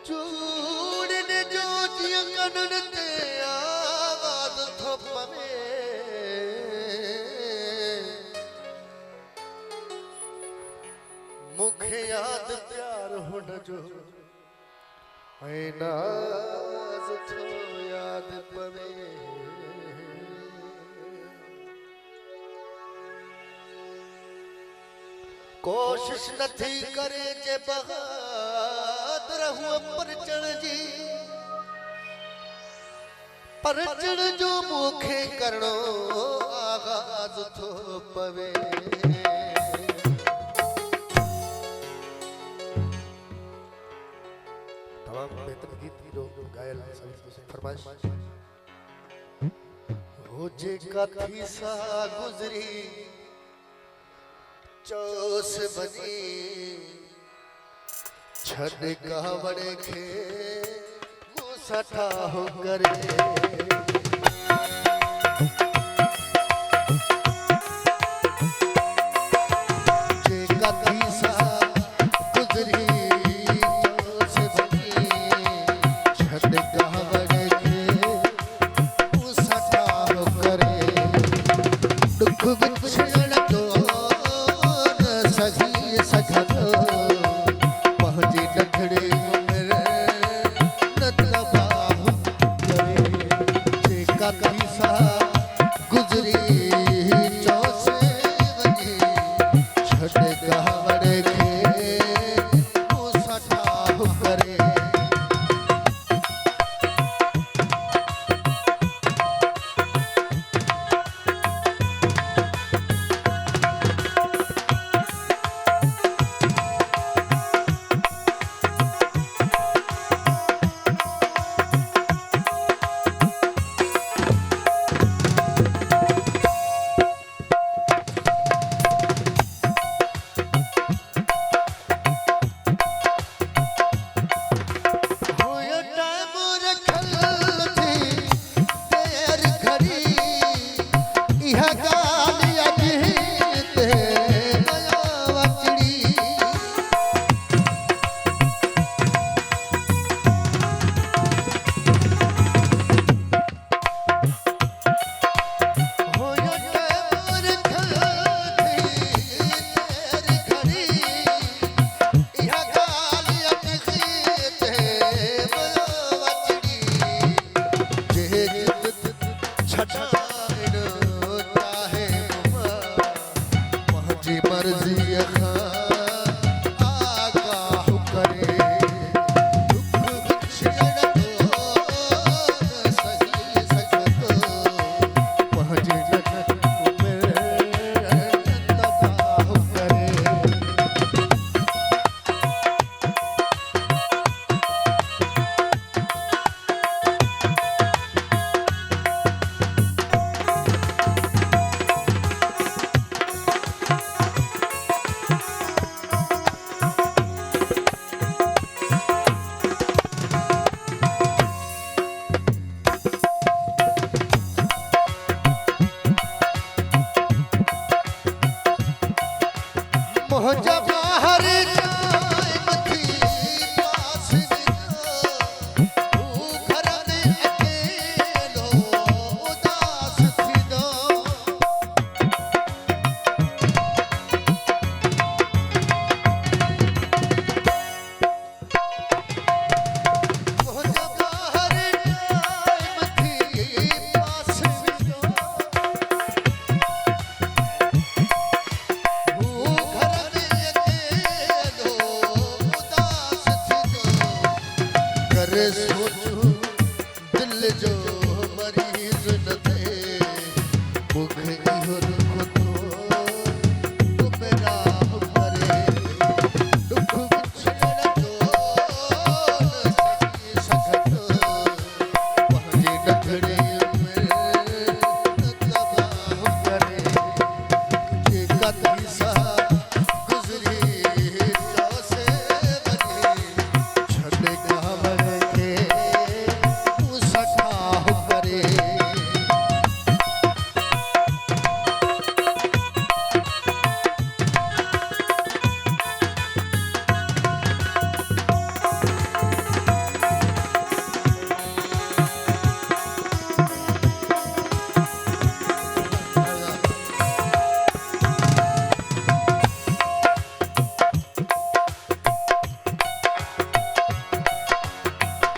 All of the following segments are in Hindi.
चूड़ने जो जिया कनन ते आवाज थोप में मुखे याद प्यार हुन जो ऐ नाज थो याद पवे कोशिश नथी करे जे बहादुर हुआ पर चढ़ जी पर चढ़ जो मुखे करणो आगाज थो पवे तमाम बेहतर गीत जो गायल फरमाइश हो जे काथी सा गुजरी चौस बनी छद कावड़ के मुसठा हो करे जे कथी सा गुजरी चौस बनी छद कावड़ के मुसठा हो करे दुख बिछड़ तो सजी सजन पहुंची डखड़े मेरे नतबाह करे जे कथी सा गुजरी चौसे बनी छड़ कावड़ के मुसठा करे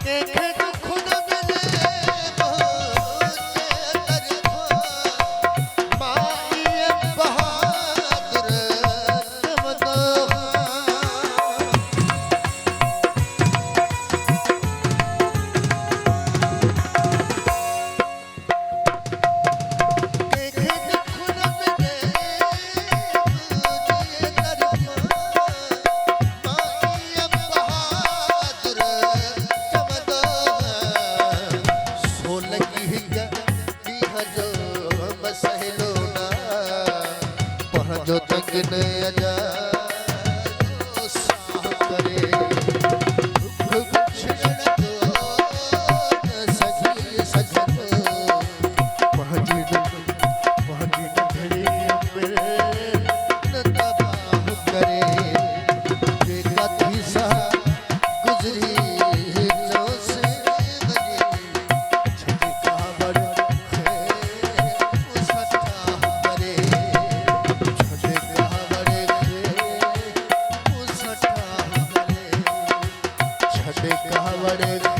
देखे दुख न मिले पहुंचे तरफा माई बहादुर चमदोहा जो तक न अजा साह करे दुख छिड़न दो न सजी सजन पहुंची न घड़ी मेरे न तबाह करे देखा थी सा गुजरी लो से बनी छठी कावड़ है उसका करे छठे कहावड़े